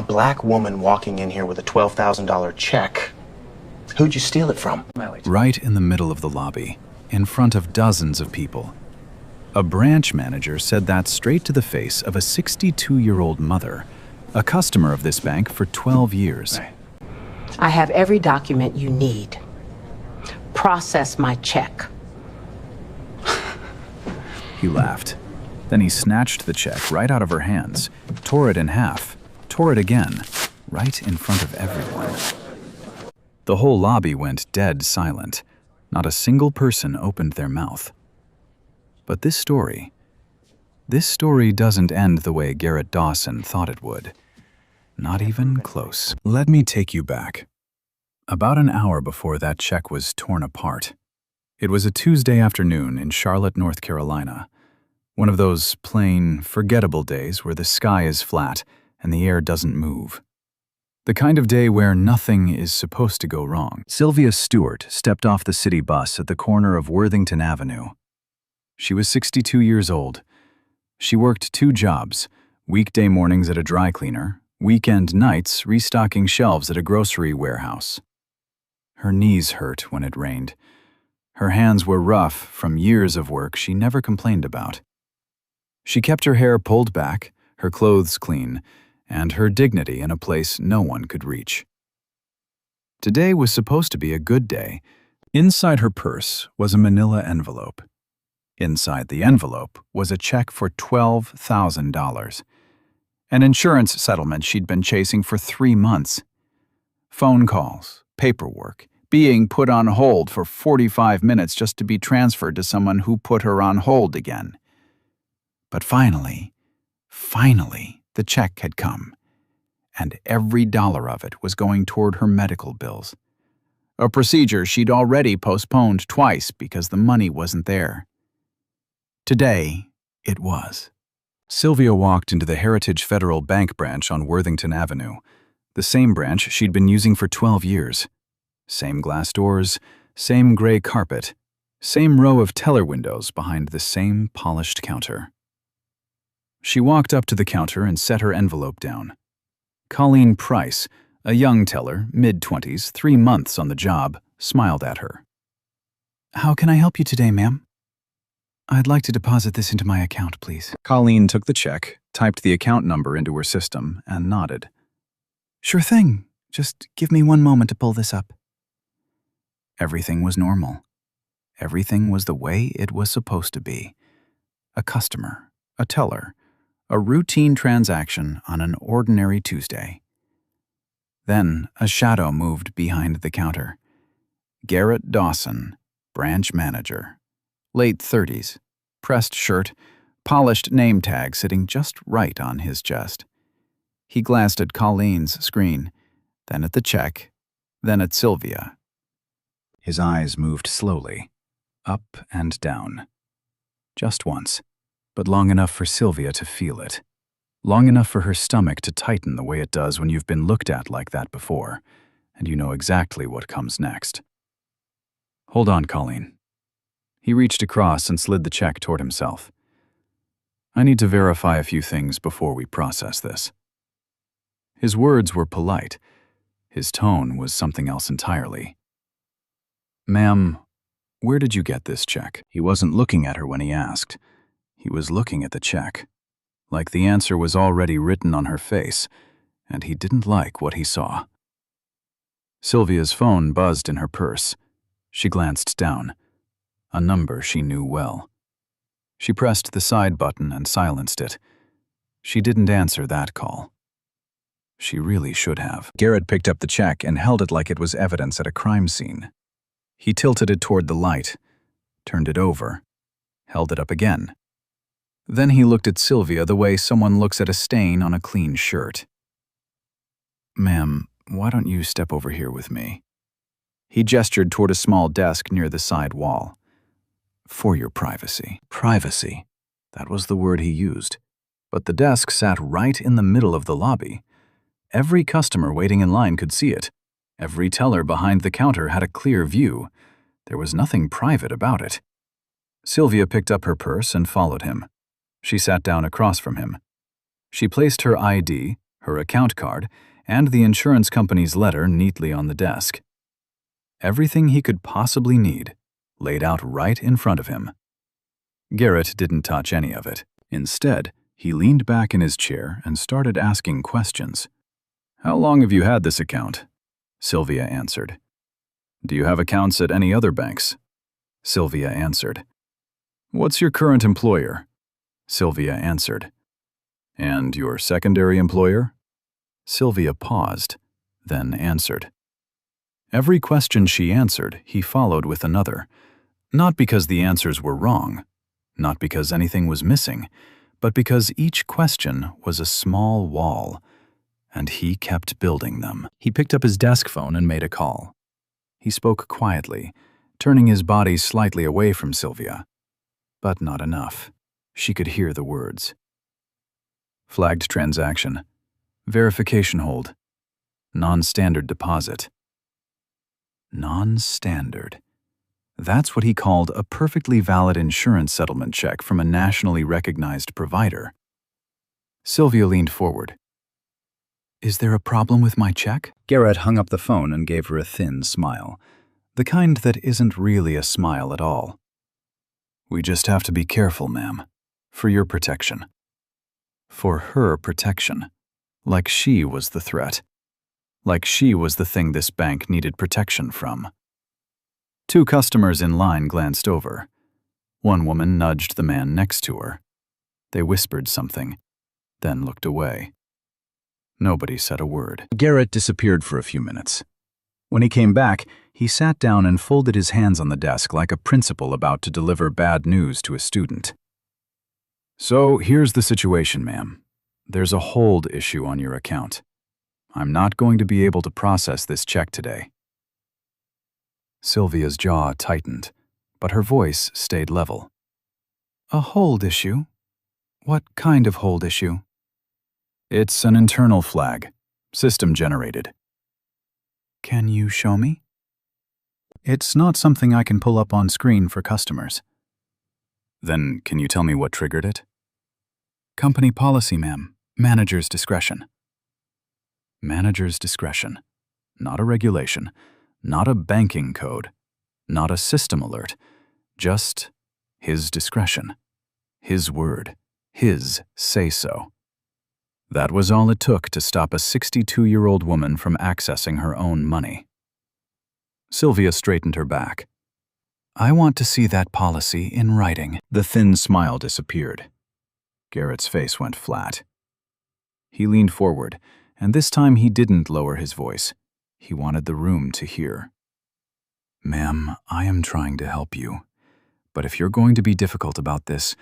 A black woman walking in here with a $12,000 check. Who'd you steal it from? Right in the middle of the lobby, in front of dozens of people. A branch manager said that straight to the face of a 62-year-old mother, a customer of this bank for 12 years. I have every document you need. Process my check. He laughed. Then he snatched the check right out of her hands, tore it in half, tore it again, right in front of everyone. The whole lobby went dead silent. Not a single person opened their mouth. But this story doesn't end the way Garrett Dawson thought it would. Not even close. Let me take you back. About an hour before that check was torn apart. It was a Tuesday afternoon in Charlotte, North Carolina. One of those plain, forgettable days where the sky is flat and the air doesn't move. The kind of day where nothing is supposed to go wrong. Sylvia Stewart stepped off the city bus at the corner of Worthington Avenue. She was 62 years old. She worked 2 jobs, weekday mornings at a dry cleaner, weekend nights restocking shelves at a grocery warehouse. Her knees hurt when it rained. Her hands were rough from years of work she never complained about. She kept her hair pulled back, her clothes clean, and her dignity in a place no one could reach. Today was supposed to be a good day. Inside her purse was a manila envelope. Inside the envelope was a check for $12,000. An insurance settlement she'd been chasing for 3 months. Phone calls, paperwork, being put on hold for 45 minutes just to be transferred to someone who put her on hold again. But finally, the check had come, and every dollar of it was going toward her medical bills. A procedure she'd already postponed twice because the money wasn't there. Today, it was. Sylvia walked into the Heritage Federal Bank branch on Worthington Avenue, the same branch she'd been using for 12 years. Same glass doors, same gray carpet, same row of teller windows behind the same polished counter. She walked up to the counter and set her envelope down. Colleen Price, a young teller, mid-20s, 3 months on the job, smiled at her. "How can I help you today, ma'am?" "I'd like to deposit this into my account, please." Colleen took the check, typed the account number into her system, and nodded. "Sure thing. Just give me 1 moment to pull this up." Everything was normal. Everything was the way it was supposed to be. A customer, a teller, a routine transaction on an ordinary Tuesday. Then a shadow moved behind the counter. Garrett Dawson, branch manager. Late 30s, pressed shirt, polished name tag sitting just right on his chest. He glanced at Colleen's screen, then at the check, then at Sylvia. His eyes moved slowly, up and down. Just once, but long enough for Sylvia to feel it. Long enough for her stomach to tighten the way it does when you've been looked at like that before, and you know exactly what comes next. "Hold on, Colleen." He reached across and slid the check toward himself. "I need to verify a few things before we process this." His words were polite. His tone was something else entirely. "Ma'am, where did you get this check?" He wasn't looking at her when he asked. He was looking at the check, like the answer was already written on her face, and he didn't like what he saw. Sylvia's phone buzzed in her purse. She glanced down. A number she knew well. She pressed the side button and silenced it. She didn't answer that call. She really should have. Garrett picked up the check and held it like it was evidence at a crime scene. He tilted it toward the light, turned it over, held it up again. Then he looked at Sylvia the way someone looks at a stain on a clean shirt. "Ma'am, why don't you step over here with me?" He gestured toward a small desk near the side wall. "For your privacy." Privacy. That was the word he used. But the desk sat right in the middle of the lobby. Every customer waiting in line could see it. Every teller behind the counter had a clear view. There was nothing private about it. Sylvia picked up her purse and followed him. She sat down across from him. She placed her ID, her account card, and the insurance company's letter neatly on the desk. Everything he could possibly need, laid out right in front of him. Garrett didn't touch any of it. Instead, he leaned back in his chair and started asking questions. "How long have you had this account?" Sylvia answered. "Do you have accounts at any other banks?" Sylvia answered. "What's your current employer?" Sylvia answered. "And your secondary employer?" Sylvia paused, then answered. Every question she answered, he followed with another. Not because the answers were wrong, not because anything was missing, but because each question was a small wall, and he kept building them. He picked up his desk phone and made a call. He spoke quietly, turning his body slightly away from Sylvia. But not enough. She could hear the words. Flagged transaction. Verification hold. Non-standard deposit. Non-standard. That's what he called a perfectly valid insurance settlement check from a nationally recognized provider. Sylvia leaned forward. "Is there a problem with my check?" Garrett hung up the phone and gave her a thin smile, the kind that isn't really a smile at all. "We just have to be careful, ma'am, for your protection." For her protection. Like she was the threat. Like she was the thing this bank needed protection from. Two customers in line glanced over. One woman nudged the man next to her. They whispered something, then looked away. Nobody said a word. Garrett disappeared for a few minutes. When he came back, he sat down and folded his hands on the desk like a principal about to deliver bad news to a student. "So here's the situation, ma'am. There's a hold issue on your account. I'm not going to be able to process this check today." Sylvia's jaw tightened, but her voice stayed level. "A hold issue? What kind of hold issue?" "It's an internal flag, system-generated." "Can you show me?" "It's not something I can pull up on screen for customers." "Then can you tell me what triggered it?" "Company policy, ma'am. Manager's discretion." Manager's discretion. Not a regulation. Not a banking code. Not a system alert. Just his discretion. His word. His say-so. That was all it took to stop a 62-year-old woman from accessing her own money. Sylvia straightened her back. "I want to see that policy in writing." The thin smile disappeared. Garrett's face went flat. He leaned forward, and this time he didn't lower his voice. He wanted the room to hear. "Ma'am, I am trying to help you. But if you're going to be difficult about this,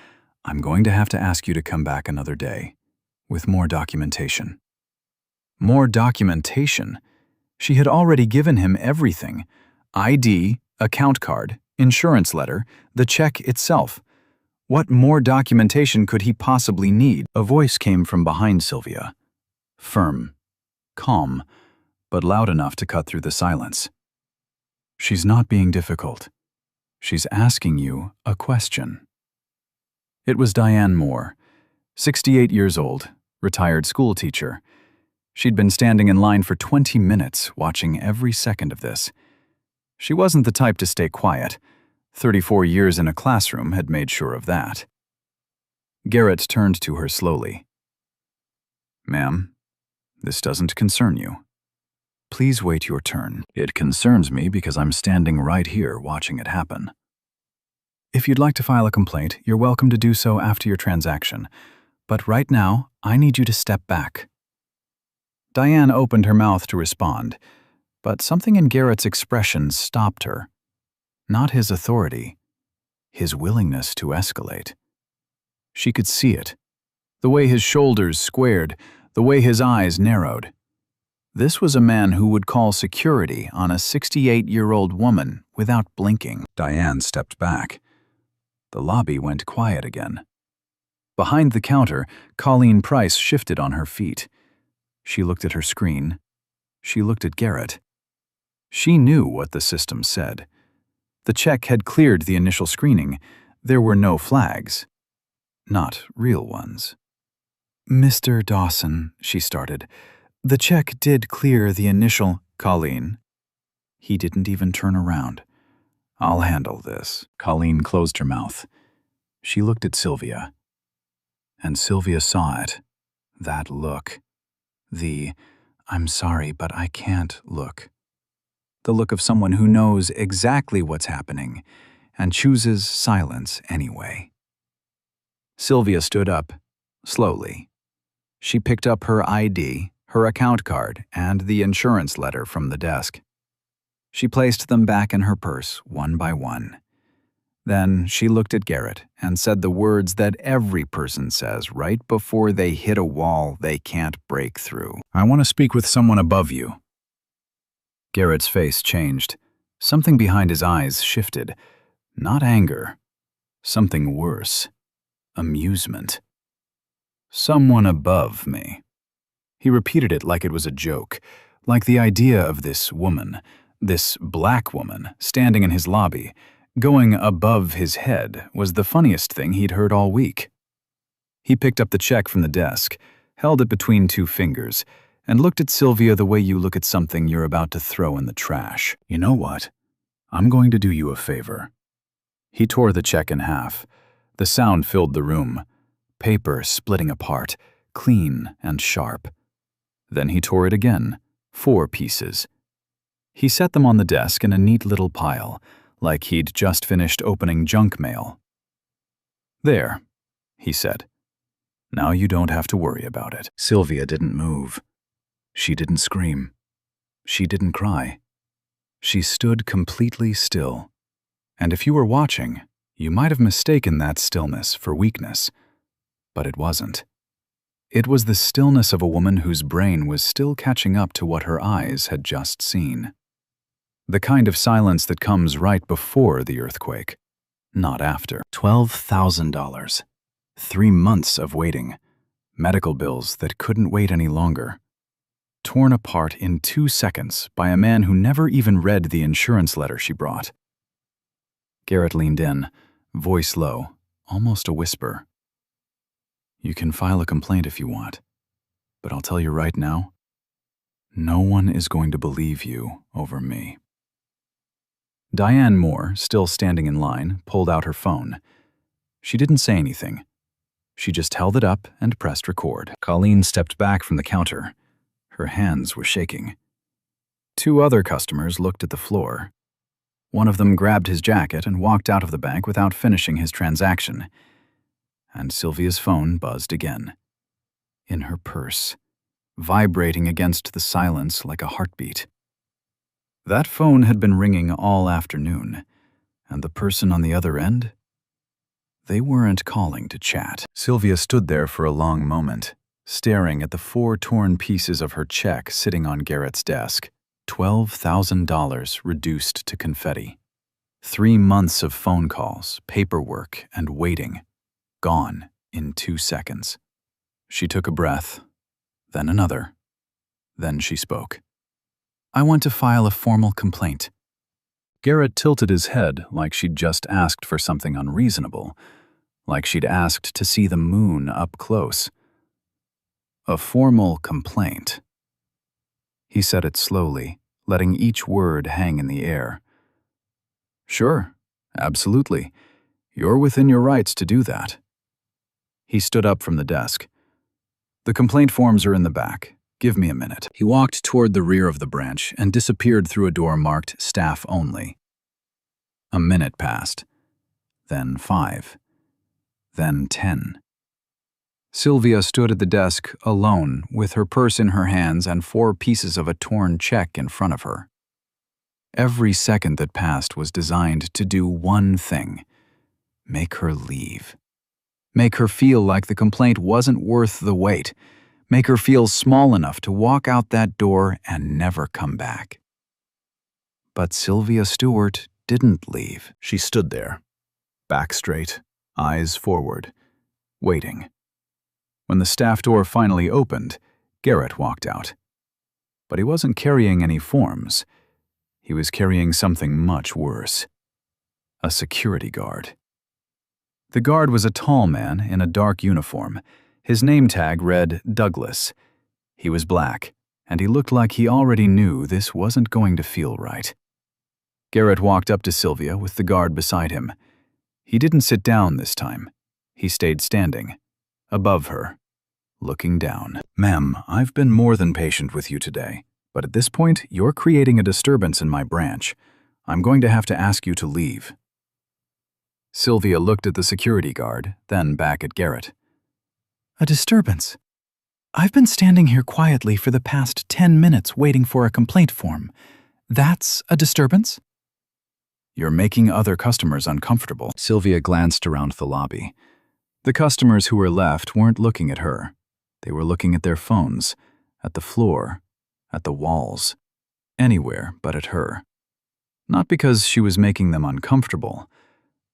I'm going to have to ask you to come back another day, with more documentation." More documentation? She had already given him everything. ID, account card, insurance letter, the check itself. What more documentation could he possibly need? A voice came from behind Sylvia. Firm, calm, but loud enough to cut through the silence. "She's not being difficult. She's asking you a question." It was Diane Moore, 68 years old, retired school teacher. She'd been standing in line for 20 minutes, watching every second of this. She wasn't the type to stay quiet. 34 years in a classroom had made sure of that. Garrett turned to her slowly. "Ma'am, this doesn't concern you. Please wait your turn. It concerns me because I'm standing right here watching it happen. If you'd like to file a complaint, you're welcome to do so after your transaction. But right now, I need you to step back." Diane opened her mouth to respond, but something in Garrett's expression stopped her. Not his authority, his willingness to escalate. She could see it. The way his shoulders squared, the way his eyes narrowed. This was a man who would call security on a 68-year-old woman without blinking. Diane stepped back. The lobby went quiet again. Behind the counter, Colleen Price shifted on her feet. She looked at her screen. She looked at Garrett. She knew what the system said. The check had cleared the initial screening. There were no flags. Not real ones. Mr. Dawson, she started. The check did clear the initial. Colleen. He didn't even turn around. I'll handle this. Colleen closed her mouth. She looked at Sylvia. And Sylvia saw it. That look. The, I'm sorry, but I can't look. The look of someone who knows exactly what's happening and chooses silence anyway. Sylvia stood up, slowly. She picked up her ID, her account card, and the insurance letter from the desk. She placed them back in her purse, one by one. Then she looked at Garrett and said the words that every person says right before they hit a wall they can't break through. I want to speak with someone above you. Garrett's face changed. Something behind his eyes shifted. Not anger. Something worse. Amusement. Someone above me. He repeated it like it was a joke, like the idea of this woman, this black woman, standing in his lobby, going above his head, was the funniest thing he'd heard all week. He picked up the check from the desk, held it between two fingers, and looked at Sylvia the way you look at something you're about to throw in the trash. You know what? I'm going to do you a favor. He tore the check in half. The sound filled the room. Paper splitting apart, clean and sharp. Then he tore it again, 4 pieces. He set them on the desk in a neat little pile, like he'd just finished opening junk mail. There, he said. Now you don't have to worry about it. Sylvia didn't move. She didn't scream. She didn't cry. She stood completely still. And if you were watching, you might have mistaken that stillness for weakness. But it wasn't. It was the stillness of a woman whose brain was still catching up to what her eyes had just seen. The kind of silence that comes right before the earthquake, not after. $12,000. 3 months of waiting. Medical bills that couldn't wait any longer. Torn apart in 2 seconds by a man who never even read the insurance letter she brought. Garrett leaned in, voice low, almost a whisper. You can file a complaint if you want, but I'll tell you right now, no one is going to believe you over me. Diane Moore, still standing in line, pulled out her phone. She didn't say anything. She just held it up and pressed record. Colleen stepped back from the counter. Her hands were shaking. 2 other customers looked at the floor. One of them grabbed his jacket and walked out of the bank without finishing his transaction. And Sylvia's phone buzzed again. In her purse, vibrating against the silence like a heartbeat. That phone had been ringing all afternoon, and the person on the other end? They weren't calling to chat. Sylvia stood there for a long moment, staring at the 4 torn pieces of her check sitting on Garrett's desk. $12,000 reduced to confetti. 3 months of phone calls, paperwork, and waiting. Gone in 2 seconds. She took a breath, then another. Then she spoke. I want to file a formal complaint. Garrett tilted his head like she'd just asked for something unreasonable, like she'd asked to see the moon up close. A formal complaint. He said it slowly, letting each word hang in the air. Sure, absolutely. You're within your rights to do that. He stood up from the desk. The complaint forms are in the back. Give me a minute. He walked toward the rear of the branch and disappeared through a door marked Staff Only. A minute passed. Then 5. Then 10. Sylvia stood at the desk alone with her purse in her hands and 4 pieces of a torn check in front of her. Every second that passed was designed to do one thing: make her leave. Make her feel like the complaint wasn't worth the wait. Make her feel small enough to walk out that door and never come back. But Sylvia Stewart didn't leave. She stood there, back straight, eyes forward, waiting. When the staff door finally opened, Garrett walked out. But he wasn't carrying any forms. He was carrying something much worse. A security guard. The guard was a tall man in a dark uniform, His name tag read Douglas. He was black, and he looked like he already knew this wasn't going to feel right. Garrett walked up to Sylvia with the guard beside him. He didn't sit down this time. He stayed standing, above her, looking down. "Ma'am, I've been more than patient with you today, but at this point, you're creating a disturbance in my branch. I'm going to have to ask you to leave." Sylvia looked at the security guard, then back at Garrett. "A disturbance? I've been standing here quietly for the past 10 minutes waiting for a complaint form. That's a disturbance?" "You're making other customers uncomfortable." Sylvia glanced around the lobby. The customers who were left weren't looking at her. They were looking at their phones, at the floor, at the walls, anywhere but at her. Not because she was making them uncomfortable,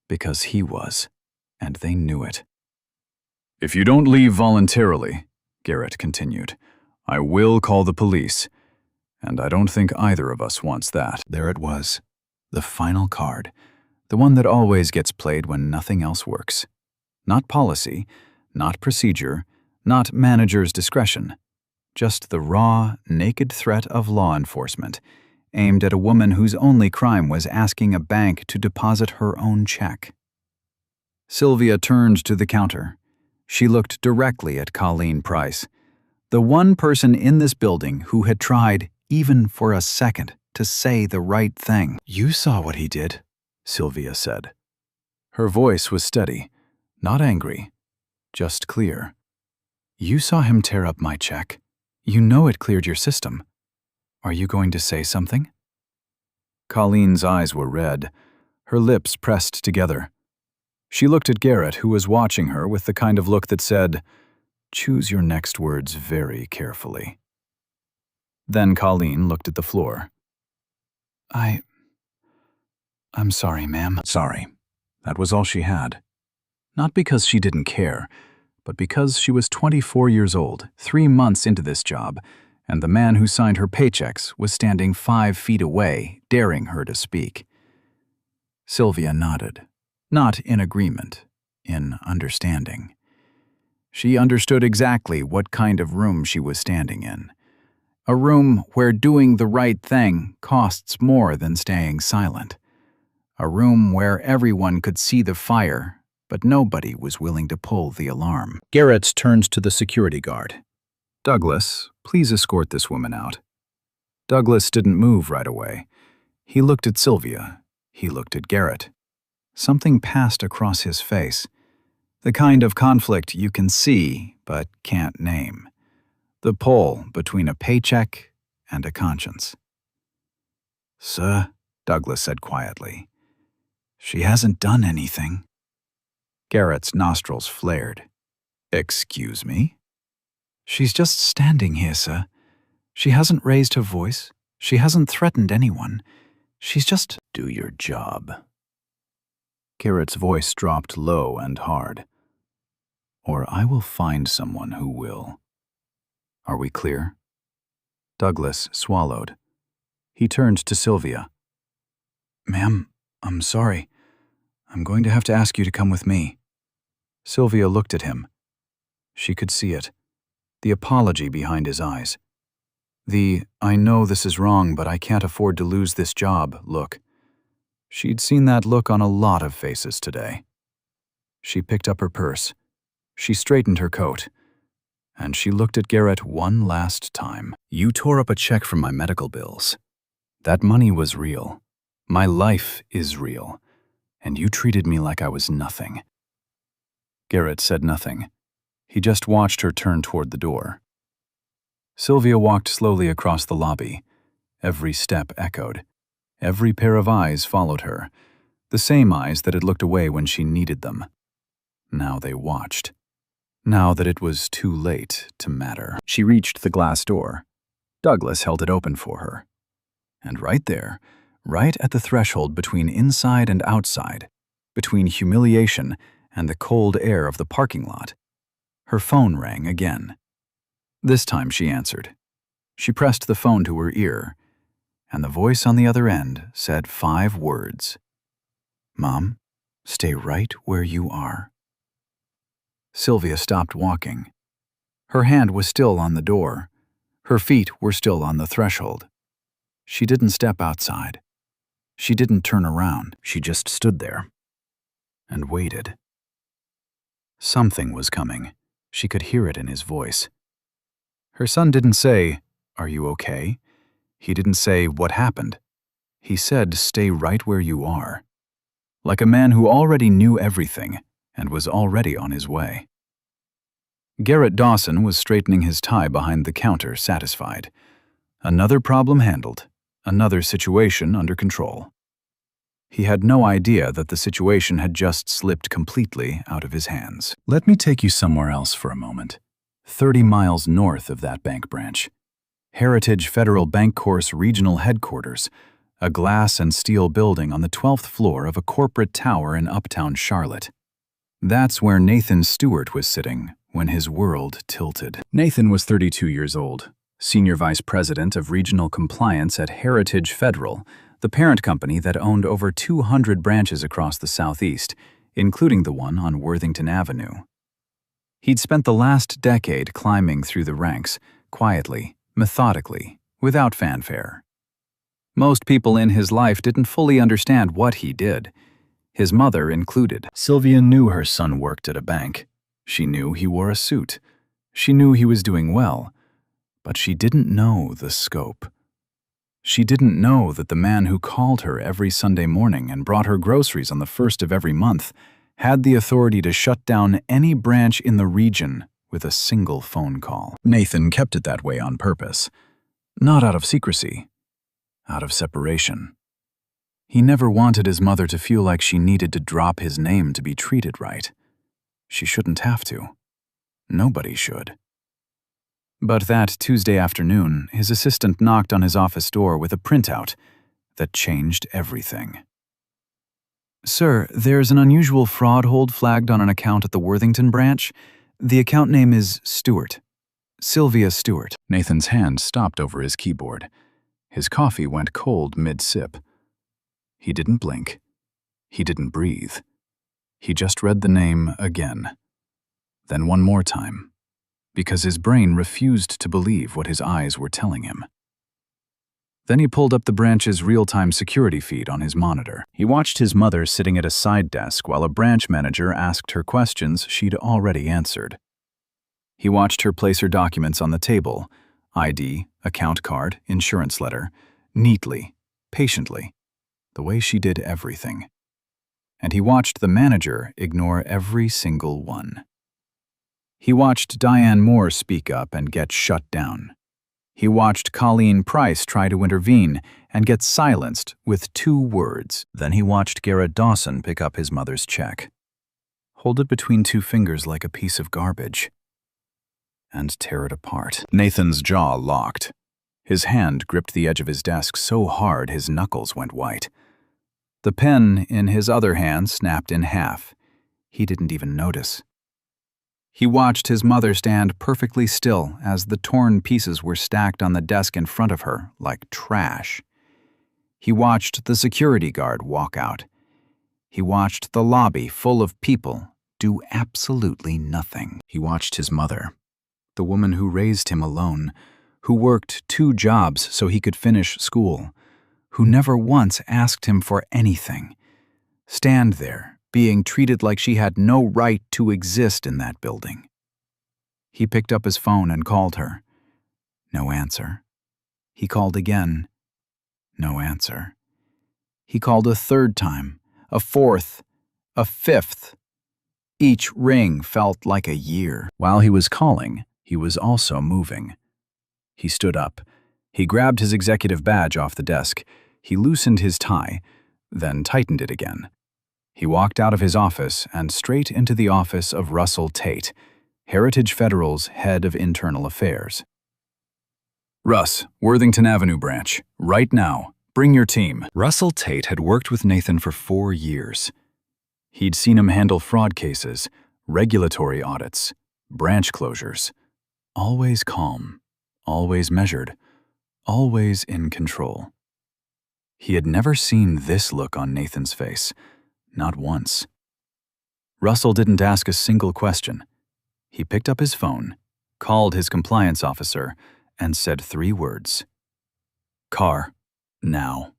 because he was, and they knew it. "If you don't leave voluntarily," Garrett continued, "I will call the police, and I don't think either of us wants that." There it was, the final card, the one that always gets played when nothing else works. Not policy, not procedure, not manager's discretion, just the raw, naked threat of law enforcement, aimed at a woman whose only crime was asking a bank to deposit her own check. Sylvia turned to the counter. She looked directly at Colleen Price, the one person in this building who had tried, even for a second, to say the right thing. "You saw what he did," Sylvia said. Her voice was steady, not angry, just clear. "You saw him tear up my check. You know it cleared your system. Are you going to say something?" Colleen's eyes were red, her lips pressed together. She looked at Garrett, who was watching her with the kind of look that said, "Choose your next words very carefully." Then Colleen looked at the floor. I'm sorry, ma'am." Sorry. That was all she had. Not because she didn't care, but because she was 24 years old, 3 months into this job, and the man who signed her paychecks was standing 5 feet away, daring her to speak. Sylvia nodded, not in agreement, in understanding. She understood exactly what kind of room she was standing in. A room where doing the right thing costs more than staying silent. A room where everyone could see the fire, but nobody was willing to pull the alarm. Garrett turned to the security guard. "Douglas, please escort this woman out." Douglas didn't move right away. He looked at Sylvia. He looked at Garrett. Something passed across his face. The kind of conflict you can see but can't name. The pull between a paycheck and a conscience. "Sir," Douglas said quietly, "she hasn't done anything." Garrett's nostrils flared. "Excuse me?" "She's just standing here, sir. She hasn't raised her voice. She hasn't threatened anyone. She's just—" "Do your job." Garrett's voice dropped low and hard. "Or I will find someone who will. Are we clear?" Douglas swallowed. He turned to Sylvia. "Ma'am, I'm sorry. I'm going to have to ask you to come with me." Sylvia looked at him. She could see it. The apology behind his eyes. The "I know this is wrong, but I can't afford to lose this job" look. She'd seen that look on a lot of faces today. She picked up her purse. She straightened her coat. And she looked at Garrett one last time. "You tore up a check from my medical bills. That money was real. My life is real. And you treated me like I was nothing." Garrett said nothing. He just watched her turn toward the door. Sylvia walked slowly across the lobby. Every step echoed. Every pair of eyes followed her. The same eyes that had looked away when she needed them. Now they watched. Now that it was too late to matter. She reached the glass door. Douglas held it open for her. And right there, right at the threshold between inside and outside, between humiliation and the cold air of the parking lot, her phone rang again. This time she answered. She pressed the phone to her ear, and the voice on the other end said 5 words. "Mom, stay right where you are." Sylvia stopped walking. Her hand was still on the door. Her feet were still on the threshold. She didn't step outside. She didn't turn around. She just stood there and waited. Something was coming. She could hear it in his voice. Her son didn't say, "Are you okay?" He didn't say, "What happened?" He said, "Stay right where you are," like a man who already knew everything and was already on his way. Garrett Dawson was straightening his tie behind the counter, satisfied. Another problem handled, another situation under control. He had no idea that the situation had just slipped completely out of his hands. Let me take you somewhere else for a moment. 30 miles north of that bank branch. Heritage Federal Bancorp's regional headquarters, a glass and steel building on the 12th floor of a corporate tower in uptown Charlotte. That's where Nathan Stewart was sitting when his world tilted. Nathan was 32 years old, senior vice president of regional compliance at Heritage Federal, the parent company that owned over 200 branches across the Southeast, including the one on Worthington Avenue. He'd spent the last decade climbing through the ranks, quietly, methodically, without fanfare. Most people in his life didn't fully understand what he did, his mother included. Sylvia knew her son worked at a bank. She knew he wore a suit. She knew he was doing well, but she didn't know the scope. She didn't know that the man who called her every Sunday morning and brought her groceries on the first of every month had the authority to shut down any branch in the region with a single phone call. Nathan kept it that way on purpose, not out of secrecy, out of separation. He never wanted his mother to feel like she needed to drop his name to be treated right. She shouldn't have to. Nobody should. But that Tuesday afternoon, his assistant knocked on his office door with a printout that changed everything. "Sir, there's an unusual fraud hold flagged on an account at the Worthington branch. The account name is Stewart. Sylvia Stewart." Nathan's hand stopped over his keyboard. His coffee went cold mid-sip. He didn't blink. He didn't breathe. He just read the name again. Then one more time, because his brain refused to believe what his eyes were telling him. Then he pulled up the branch's real-time security feed on his monitor. He watched his mother sitting at a side desk while a branch manager asked her questions she'd already answered. He watched her place her documents on the table, ID, account card, insurance letter, neatly, patiently, the way she did everything. And he watched the manager ignore every single one. He watched Diane Moore speak up and get shut down. He watched Colleen Price try to intervene and get silenced with 2 words. Then he watched Garrett Dawson pick up his mother's check, hold it between 2 fingers like a piece of garbage, and tear it apart. Nathan's jaw locked. His hand gripped the edge of his desk so hard his knuckles went white. The pen in his other hand snapped in half. He didn't even notice. He watched his mother stand perfectly still as the torn pieces were stacked on the desk in front of her like trash. He watched the security guard walk out. He watched the lobby full of people do absolutely nothing. He watched his mother, the woman who raised him alone, who worked 2 jobs so he could finish school, who never once asked him for anything, stand there, being treated like she had no right to exist in that building. He picked up his phone and called her. No answer. He called again. No answer. He called a 3rd time, a 4th, a 5th. Each ring felt like a year. While he was calling, he was also moving. He stood up. He grabbed his executive badge off the desk. He loosened his tie, then tightened it again. He walked out of his office and straight into the office of Russell Tate, Heritage Federal's head of internal affairs. "Russ, Worthington Avenue branch, right now. Bring your team." Russell Tate had worked with Nathan for 4 years. He'd seen him handle fraud cases, regulatory audits, branch closures. Always calm, always measured, always in control. He had never seen this look on Nathan's face. Not once. Russell didn't ask a single question. He picked up his phone called his compliance officer, and said 3 words. "Car, now,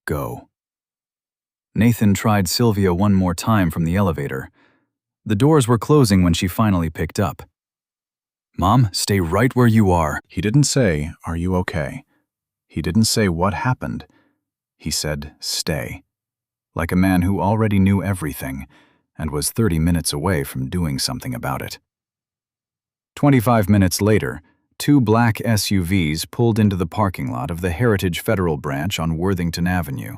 go." Nathan tried Sylvia one more time from the elevator. The doors were closing when she finally picked up. "Mom, stay right where you are." He didn't say, "Are you okay?" He didn't say what happened. He said, "Stay," like a man who already knew everything and was 30 minutes away from doing something about it. 25 minutes later, 2 black SUVs pulled into the parking lot of the Heritage Federal Branch on Worthington Avenue.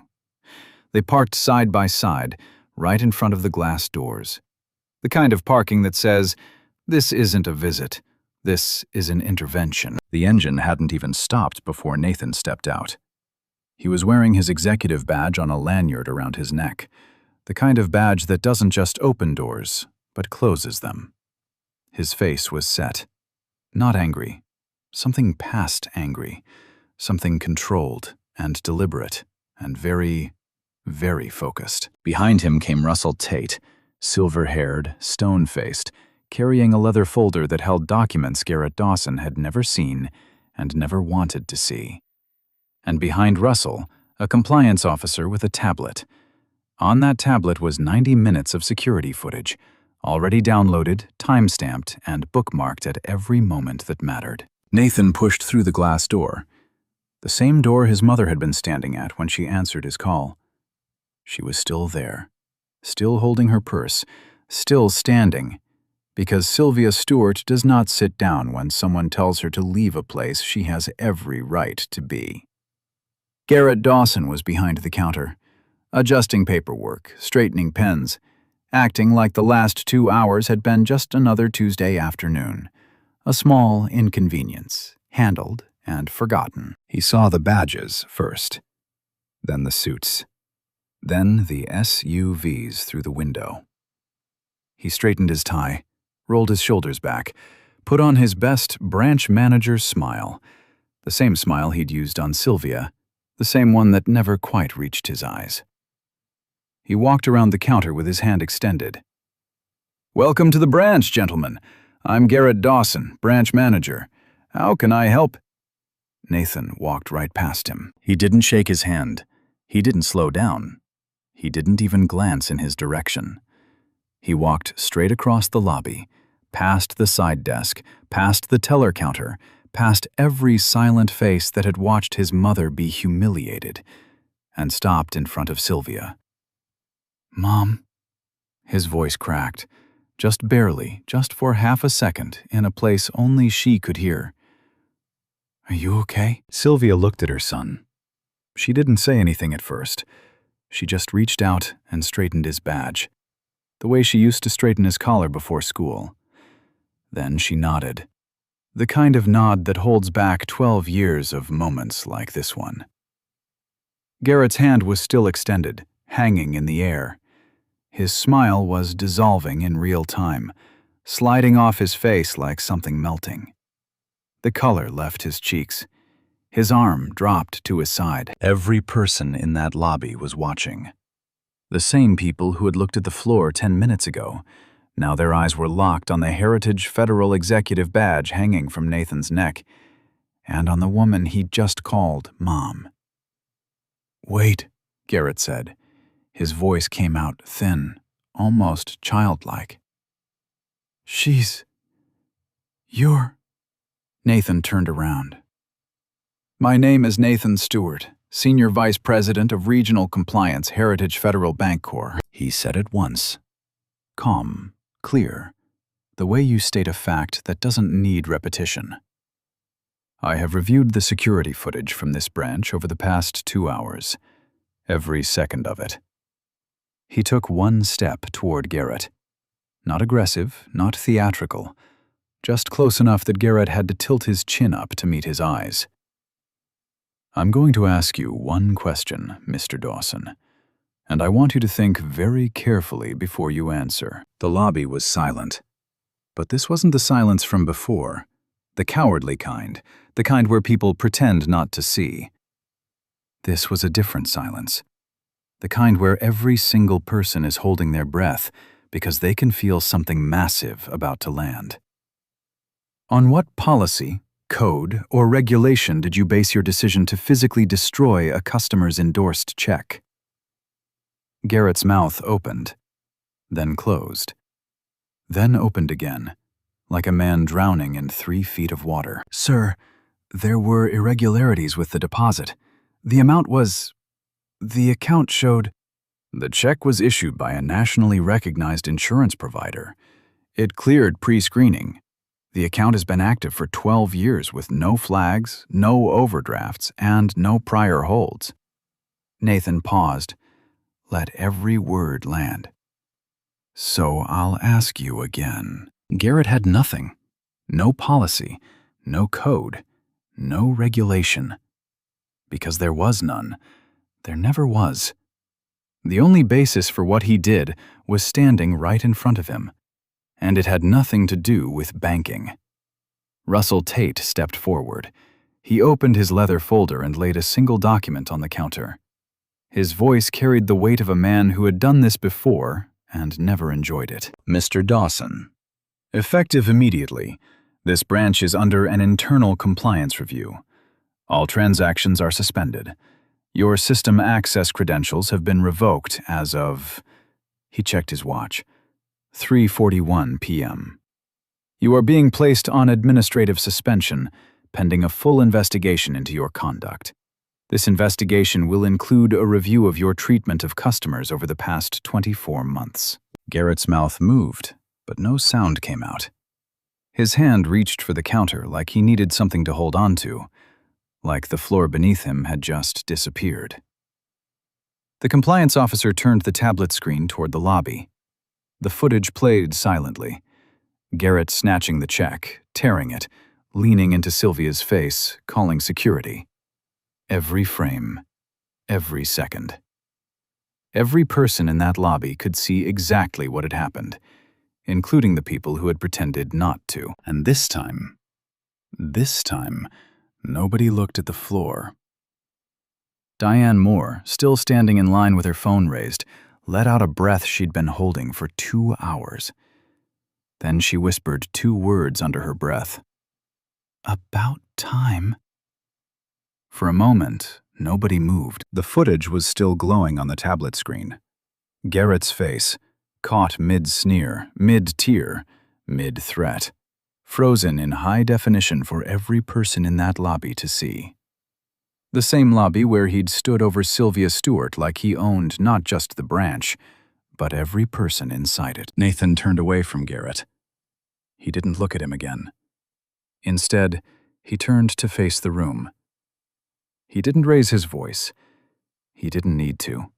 They parked side by side, right in front of the glass doors. The kind of parking that says, "This isn't a visit. This is an intervention." The engine hadn't even stopped before Nathan stepped out. He was wearing his executive badge on a lanyard around his neck, the kind of badge that doesn't just open doors, but closes them. His face was set. Not angry. Something past angry. Something controlled and deliberate and very, very focused. Behind him came Russell Tate, silver-haired, stone-faced, carrying a leather folder that held documents Garrett Dawson had never seen and never wanted to see. And behind Russell, a compliance officer with a tablet. On that tablet was 90 minutes of security footage, already downloaded, time-stamped, and bookmarked at every moment that mattered. Nathan pushed through the glass door, the same door his mother had been standing at when she answered his call. She was still there, still holding her purse, still standing, because Sylvia Stewart does not sit down when someone tells her to leave a place she has every right to be. Garrett Dawson was behind the counter, adjusting paperwork, straightening pens, acting like the last 2 hours had been just another Tuesday afternoon, a small inconvenience, handled and forgotten. He saw the badges first, then the suits, then the SUVs through the window. He straightened his tie, rolled his shoulders back, put on his best branch manager's smile, the same smile he'd used on Sylvia, the same one that never quite reached his eyes. He walked around the counter with his hand extended. "Welcome to the branch, gentlemen. I'm Garrett Dawson, branch manager. How can I help?" Nathan walked right past him. He didn't shake his hand. He didn't slow down. He didn't even glance in his direction. He walked straight across the lobby, past the side desk, past the teller counter, past every silent face that had watched his mother be humiliated, and stopped in front of Sylvia. "Mom," his voice cracked, just barely, just for half a second, in a place only she could hear. "Are you okay?" Sylvia looked at her son. She didn't say anything at first. She just reached out and straightened his badge, the way she used to straighten his collar before school. Then she nodded, the kind of nod that holds back 12 years of moments like this one. Garrett's hand was still extended, hanging in the air. His smile was dissolving in real time, sliding off his face like something melting. The color left his cheeks. His arm dropped to his side. Every person in that lobby was watching. The same people who had looked at the floor 10 minutes ago. Now their eyes were locked on the Heritage Federal Executive badge hanging from Nathan's neck, and on the woman he'd just called Mom. "Wait," Garrett said. His voice came out thin, almost childlike. "You're..." Nathan turned around. "My name is Nathan Stewart, Senior Vice President of Regional Compliance, Heritage Federal Bancorp," he said at once. Calm, clear, the way you state a fact that doesn't need repetition. "I have reviewed the security footage from this branch over the past 2 hours, every second of it." He took one step toward Garrett. Not aggressive, not theatrical, just close enough that Garrett had to tilt his chin up to meet his eyes. "I'm going to ask you one question, Mr. Dawson, and I want you to think very carefully before you answer." The lobby was silent. But this wasn't the silence from before, the cowardly kind, the kind where people pretend not to see. This was a different silence, the kind where every single person is holding their breath because they can feel something massive about to land. On what policy, code, or regulation did you base your decision to physically destroy a customer's endorsed check? Garrett's mouth opened, then closed, then opened again, like a man drowning in 3 feet of water. Sir, there were irregularities with the deposit. The account showed... The check was issued by a nationally recognized insurance provider. It cleared pre-screening. The account has been active for 12 years with no flags, no overdrafts, and no prior holds. Nathan paused. Let every word land. So I'll ask you again. Garrett had nothing. No policy, no code, no regulation. Because there was none. There never was. The only basis for what he did was standing right in front of him, and it had nothing to do with banking. Russell Tate stepped forward. He opened his leather folder and laid a single document on the counter. His voice carried the weight of a man who had done this before and never enjoyed it. Mr. Dawson. Effective immediately, this branch is under an internal compliance review. All transactions are suspended. Your system access credentials have been revoked as of... He checked his watch. 3:41 p.m. You are being placed on administrative suspension, pending a full investigation into your conduct. This investigation will include a review of your treatment of customers over the past 24 months. Garrett's mouth moved, but no sound came out. His hand reached for the counter like he needed something to hold on to, like the floor beneath him had just disappeared. The compliance officer turned the tablet screen toward the lobby. The footage played silently. Garrett snatching the check, tearing it, leaning into Sylvia's face, calling security. Every frame, every second. Every person in that lobby could see exactly what had happened, including the people who had pretended not to. And this time, nobody looked at the floor. Diane Moore, still standing in line with her phone raised, let out a breath she'd been holding for 2 hours. Then she whispered 2 words under her breath. About time. For a moment, nobody moved. The footage was still glowing on the tablet screen. Garrett's face, caught mid-sneer, mid-tear, mid-threat, frozen in high definition for every person in that lobby to see. The same lobby where he'd stood over Sylvia Stewart like he owned not just the branch, but every person inside it. Nathan turned away from Garrett. He didn't look at him again. Instead, he turned to face the room. He didn't raise his voice. He didn't need to.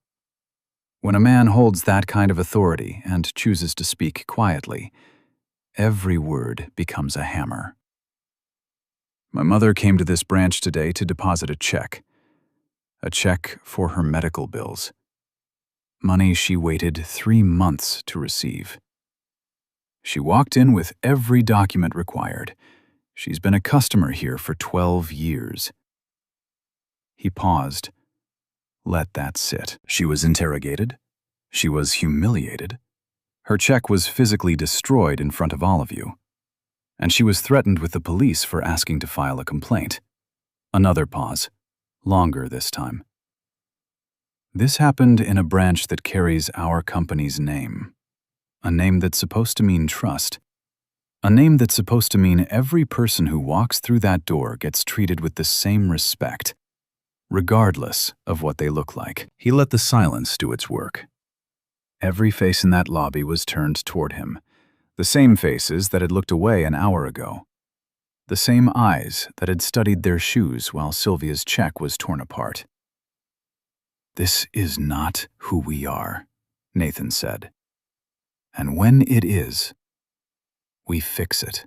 When a man holds that kind of authority and chooses to speak quietly, every word becomes a hammer. My mother came to this branch today to deposit a check for her medical bills. Money she waited 3 months to receive. She walked in with every document required. She's been a customer here for 12 years. He paused. Let that sit. She was interrogated. She was humiliated. Her check was physically destroyed in front of all of you. And she was threatened with the police for asking to file a complaint. Another pause. Longer this time. This happened in a branch that carries our company's name. A name that's supposed to mean trust. A name that's supposed to mean every person who walks through that door gets treated with the same respect, regardless of what they look like. He let the silence do its work. Every face in that lobby was turned toward him, the same faces that had looked away an hour ago, the same eyes that had studied their shoes while Sylvia's check was torn apart. This is not who we are, Nathan said. And when it is, we fix it.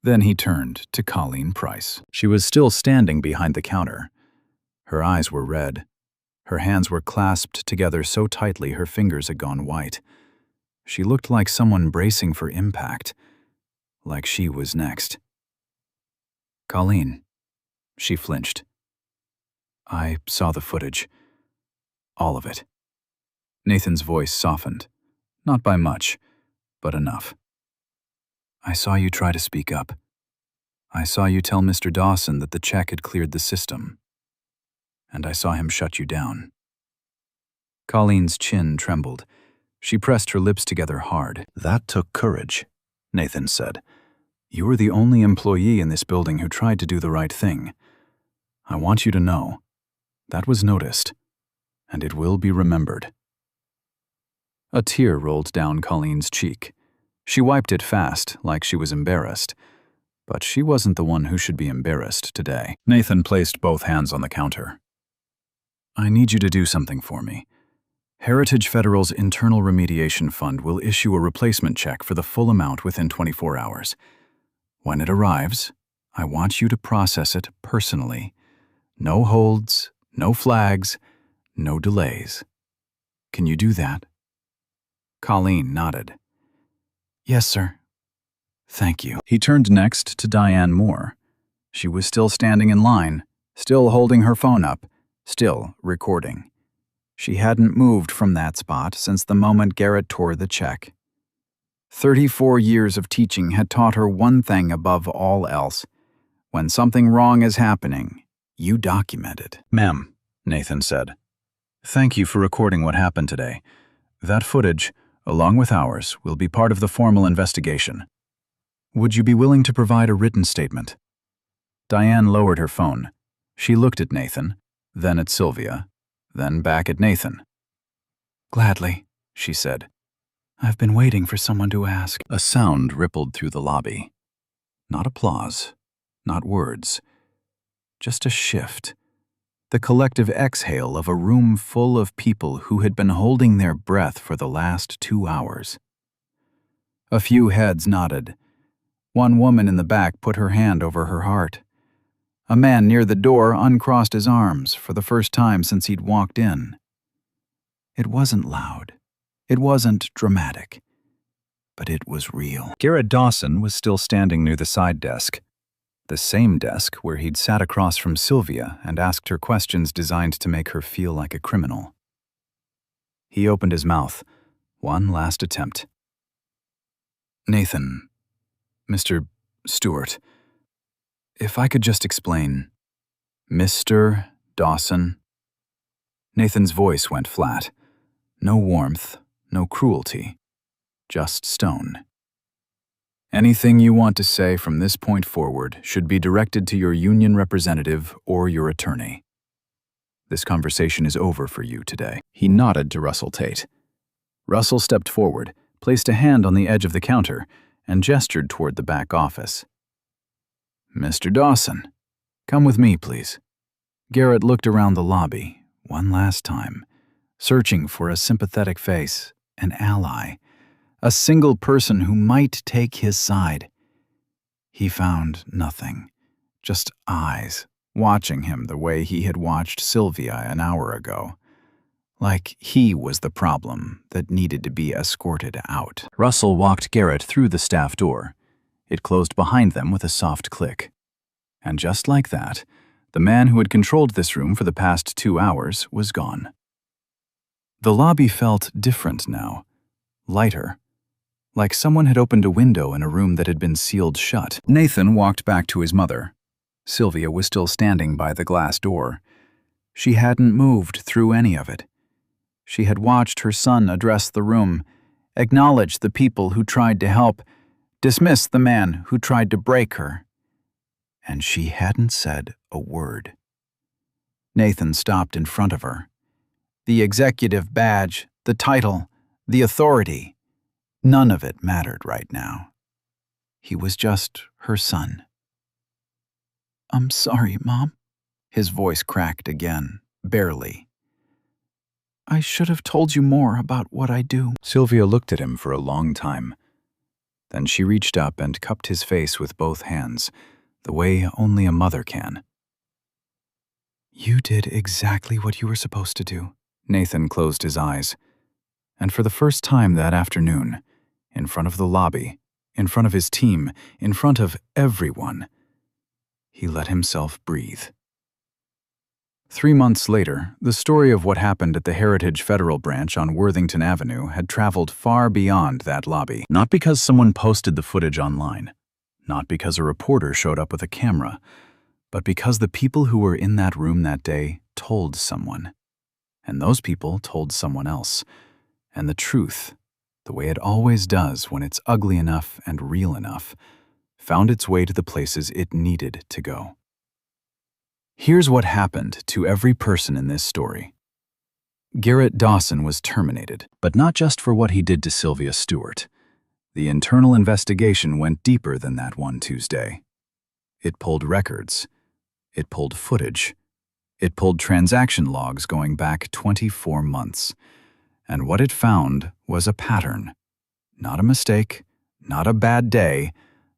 Then he turned to Colleen Price. She was still standing behind the counter. Her eyes were red. Her hands were clasped together so tightly her fingers had gone white. She looked like someone bracing for impact, like she was next. Colleen. She flinched. I saw the footage. All of it. Nathan's voice softened. Not by much, but enough. I saw you try to speak up. I saw you tell Mr. Dawson that the check had cleared the system. And I saw him shut you down. Colleen's chin trembled. She pressed her lips together hard. That took courage, Nathan said. You were the only employee in this building who tried to do the right thing. I want you to know that was noticed, and it will be remembered. A tear rolled down Colleen's cheek. She wiped it fast, like she was embarrassed. But she wasn't the one who should be embarrassed today. Nathan placed both hands on the counter. I need you to do something for me. Heritage Federal's Internal Remediation Fund will issue a replacement check for the full amount within 24 hours. When it arrives, I want you to process it personally. No holds, no flags, no delays. Can you do that? Colleen nodded. Yes, sir. Thank you. He turned next to Diane Moore. She was still standing in line, still holding her phone up, still recording. She hadn't moved from that spot since the moment Garrett tore the check. 34 years of teaching had taught her one thing above all else. When something wrong is happening, you document it. Ma'am, Nathan said. Thank you for recording what happened today. That footage, along with ours, will be part of the formal investigation. Would you be willing to provide a written statement? Diane lowered her phone. She looked at Nathan, then at Sylvia, then back at Nathan. Gladly, she said. I've been waiting for someone to ask. A sound rippled through the lobby. Not applause, not words, just a shift. The collective exhale of a room full of people who had been holding their breath for the last 2 hours. A few heads nodded. One woman in the back put her hand over her heart. A man near the door uncrossed his arms for the first time since he'd walked in. It wasn't loud. It wasn't dramatic. But it was real. Garrett Dawson was still standing near the side desk. The same desk where he'd sat across from Sylvia and asked her questions designed to make her feel like a criminal. He opened his mouth. One last attempt. Nathan, Mr. Stewart, if I could just explain. Mr. Dawson. Nathan's voice went flat. No warmth, no cruelty, just stone. Anything you want to say from this point forward should be directed to your union representative or your attorney. This conversation is over for you today. He nodded to Russell Tate. Russell stepped forward, placed a hand on the edge of the counter, and gestured toward the back office. Mr. Dawson, come with me, please. Garrett looked around the lobby, one last time, searching for a sympathetic face, an ally, a single person who might take his side. He found nothing, just eyes, watching him the way he had watched Sylvia an hour ago. Like he was the problem that needed to be escorted out. Russell walked Garrett through the staff door. It closed behind them with a soft click. And just like that, the man who had controlled this room for the past 2 hours was gone. The lobby felt different now, lighter, like someone had opened a window in a room that had been sealed shut. Nathan walked back to his mother. Sylvia was still standing by the glass door. She hadn't moved through any of it. She had watched her son address the room, acknowledge the people who tried to help, dismiss the man who tried to break her. And she hadn't said a word. Nathan stopped in front of her. The executive badge, the title, the authority, none of it mattered right now. He was just her son. I'm sorry, Mom. His voice cracked again, barely. I should have told you more about what I do. Sylvia looked at him for a long time. Then she reached up and cupped his face with both hands, the way only a mother can. You did exactly what you were supposed to do. Nathan closed his eyes. And for the first time that afternoon, in front of the lobby, in front of his team, in front of everyone, he let himself breathe. 3 months later, the story of what happened at the Heritage Federal branch on Worthington Avenue had traveled far beyond that lobby. Not because someone posted the footage online, not because a reporter showed up with a camera, but because the people who were in that room that day told someone. And those people told someone else. And the truth, the way it always does when it's ugly enough and real enough, found its way to the places it needed to go. Here's what happened to every person in this story. Garrett Dawson was terminated, but not just for what he did to Sylvia Stewart. The internal investigation went deeper than that one Tuesday. It pulled records. It pulled footage. It pulled transaction logs going back 24 months. And what it found was a pattern. Not a mistake, not a bad day,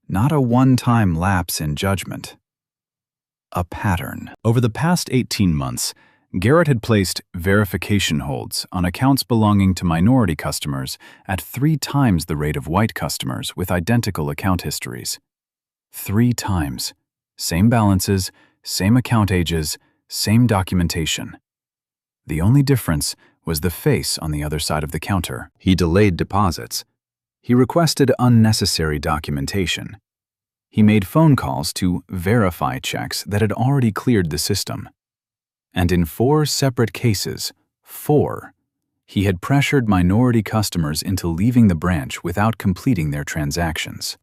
not a one-time lapse in judgment. A pattern. Over the past 18 months, Garrett had placed verification holds on accounts belonging to minority customers at 3 times the rate of white customers with identical account histories. 3 times. Same balances, same account ages, same documentation. The only difference was the face on the other side of the counter. He delayed deposits. He requested unnecessary documentation. He made phone calls to verify checks that had already cleared the system. And in 4 separate cases, 4, he had pressured minority customers into leaving the branch without completing their transactions.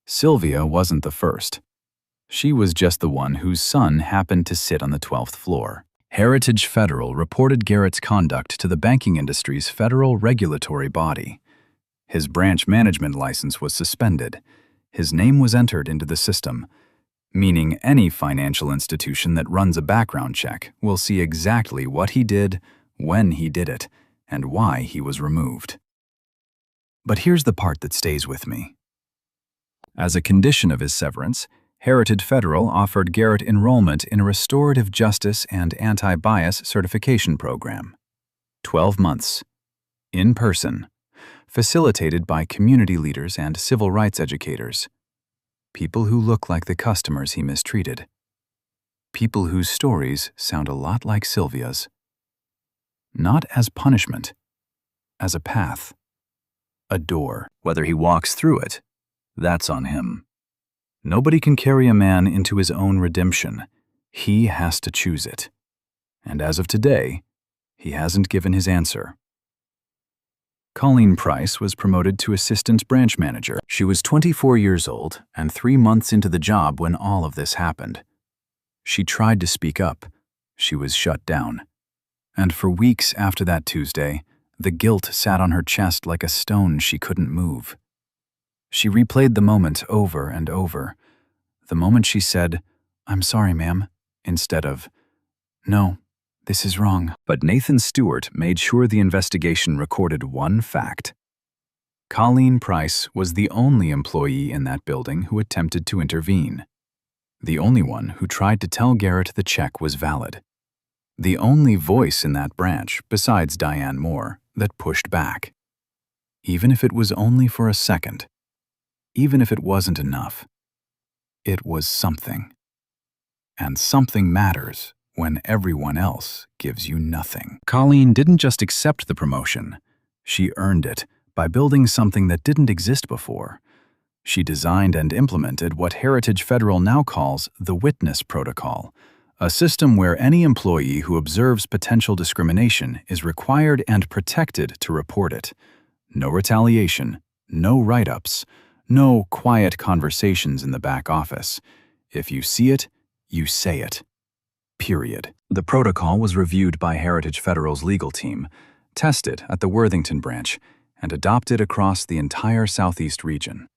Sylvia wasn't the first. She was just the one whose son happened to sit on the 12th floor. Heritage Federal reported Garrett's conduct to the banking industry's federal regulatory body. His branch management license was suspended. His name was entered into the system, meaning any financial institution that runs a background check will see exactly what he did, when he did it, and why he was removed. But here's the part that stays with me. As a condition of his severance, Heritage Federal offered Garrett enrollment in a restorative justice and anti-bias certification program. 12 months. In person. Facilitated by community leaders and civil rights educators. People who look like the customers he mistreated. People whose stories sound a lot like Sylvia's. Not as punishment, as a path. A door. Whether he walks through it, that's on him. Nobody can carry a man into his own redemption. He has to choose it. And as of today, he hasn't given his answer. Colleen Price was promoted to assistant branch manager. She was 24 years old and 3 months into the job when all of this happened. She tried to speak up. She was shut down. And for weeks after that Tuesday, the guilt sat on her chest like a stone she couldn't move. She replayed the moment over and over. The moment she said, "I'm sorry, ma'am," instead of, "No, this is wrong." But Nathan Stewart made sure the investigation recorded one fact. Colleen Price was the only employee in that building who attempted to intervene. The only one who tried to tell Garrett the check was valid. The only voice in that branch, besides Diane Moore, that pushed back. Even if it was only for a second. Even if it wasn't enough. It was something. And something matters when everyone else gives you nothing. Colleen didn't just accept the promotion. She earned it by building something that didn't exist before. She designed and implemented what Heritage Federal now calls the Witness Protocol, a system where any employee who observes potential discrimination is required and protected to report it. No retaliation, no write-ups, no quiet conversations in the back office. If you see it, you say it. Period. The protocol was reviewed by Heritage Federal's legal team, tested at the Worthington branch, and adopted across the entire Southeast region.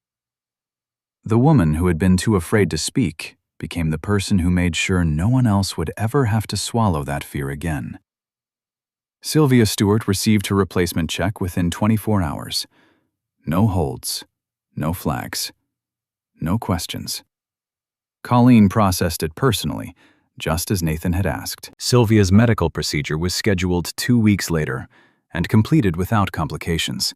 The woman who had been too afraid to speak became the person who made sure no one else would ever have to swallow that fear again. Sylvia Stewart received her replacement check within 24 hours. No holds. No flags. No questions. Colleen processed it personally, just as Nathan had asked. Sylvia's medical procedure was scheduled 2 weeks later and completed without complications.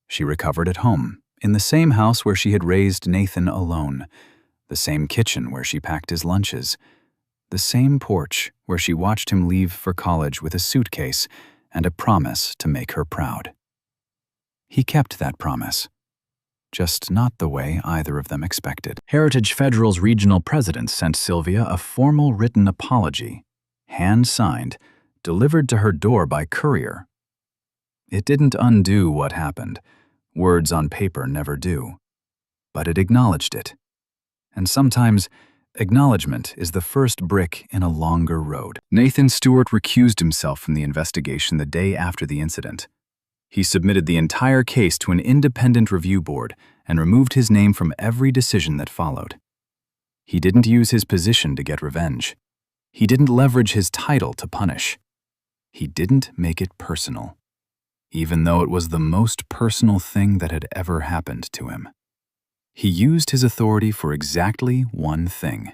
She recovered at home, in the same house where she had raised Nathan alone, the same kitchen where she packed his lunches, The same porch where she watched him leave for college with a suitcase and a promise to make her proud. He kept that promise, just not the way either of them expected. Heritage Federal's regional president sent Sylvia a formal written apology, hand-signed, delivered to her door by courier. It didn't undo what happened. Words on paper never do. But it acknowledged it. And sometimes, acknowledgement is the first brick in a longer road. Nathan Stewart recused himself from the investigation the day after the incident. He submitted the entire case to an independent review board and removed his name from every decision that followed. He didn't use his position to get revenge. He didn't leverage his title to punish. He didn't make it personal, even though it was the most personal thing that had ever happened to him. He used his authority for exactly one thing: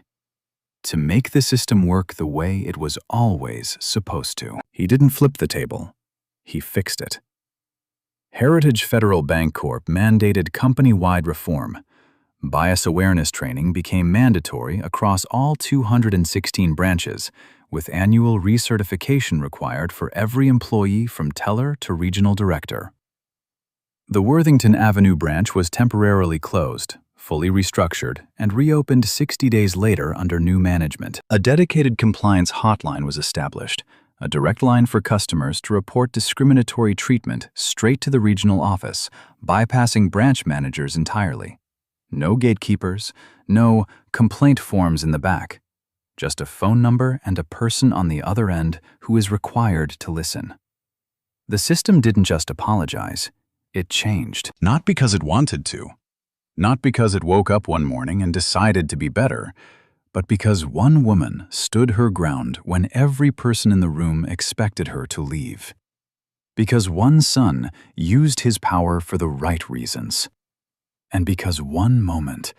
to make the system work the way it was always supposed to. He didn't flip the table. He fixed it. Heritage Federal Bancorp mandated company-wide reform. Bias awareness training became mandatory across all 216 branches, with annual recertification required for every employee from teller to regional director. The Worthington Avenue branch was temporarily closed, fully restructured, and reopened 60 days later under new management. A dedicated compliance hotline was established, a direct line for customers to report discriminatory treatment straight to the regional office, bypassing branch managers entirely. No gatekeepers, no complaint forms in the back. Just a phone number and a person on the other end who is required to listen. The system didn't just apologize, it changed. Not because it wanted to. Not because it woke up one morning and decided to be better, but because one woman stood her ground when every person in the room expected her to leave. Because one son used his power for the right reasons. And because one moment,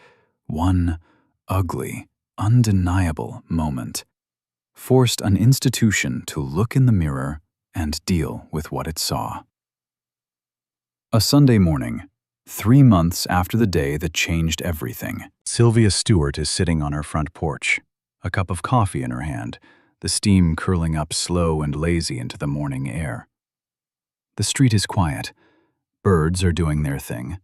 one ugly, undeniable moment, forced an institution to look in the mirror and deal with what it saw. A Sunday morning, 3 months after the day that changed everything, Sylvia Stewart is sitting on her front porch, a cup of coffee in her hand, the steam curling up slow and lazy into the morning air. The street is quiet. Birds are doing their thing.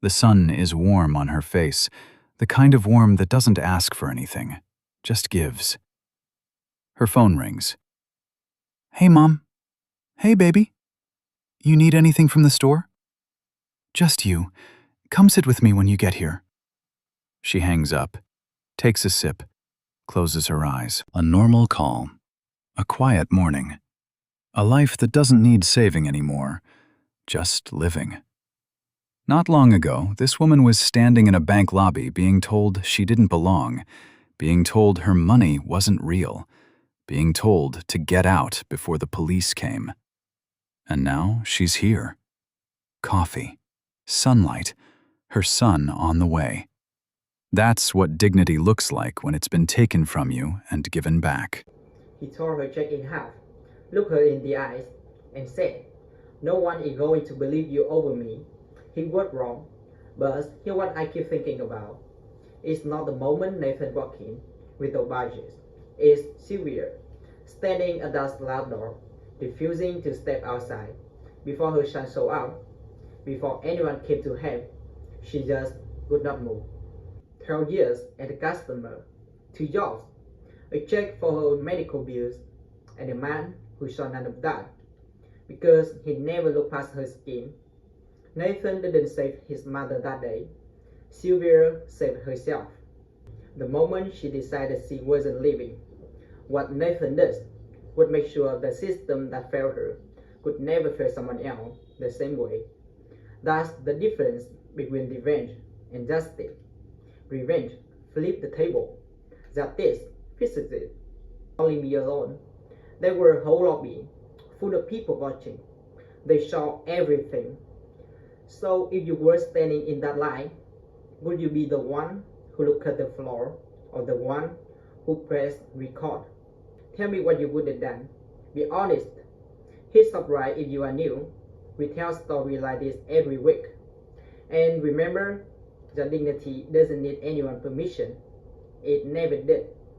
The sun is warm on her face, the kind of warm that doesn't ask for anything, just gives. Her phone rings. "Hey, Mom. Hey, baby. You need anything from the store?" "Just you. Come sit with me when you get here." She hangs up, takes a sip, closes her eyes. A normal call. A quiet morning. A life that doesn't need saving anymore, just living. Not long ago, this woman was standing in a bank lobby being told she didn't belong, being told her money wasn't real, being told to get out before the police came. And now she's here. Coffee, sunlight, her son on the way. That's what dignity looks like when it's been taken from you and given back. He tore her check in half, looked her in the eyes, and said, "No one is going to believe you over me." He was wrong, but here's what I keep thinking about. It's not the moment Nathan walked in with the badges. It's Sylvia, standing at that slab door, refusing to step outside. Before her son showed up, before anyone came to help, she just would not move. 12 years as a customer, 2 jobs, a check for her medical bills, and a man who saw none of that, because he never looked past her skin. Nathan didn't save his mother that day. Sylvia saved herself. The moment she decided she wasn't leaving, what Nathan does would make sure the system that failed her could never fail someone else the same way. That's the difference between revenge and justice. Revenge flipped the table. Justice fixes it. Only me alone. There were a whole lobby full of people watching. They saw everything. So if you were standing in that line, would you be the one who looked at the floor or the one who pressed record? Tell me what you would have done. Be honest. Hit subscribe if you are new. We tell stories like this every week. And remember, your dignity doesn't need anyone's permission. It never did.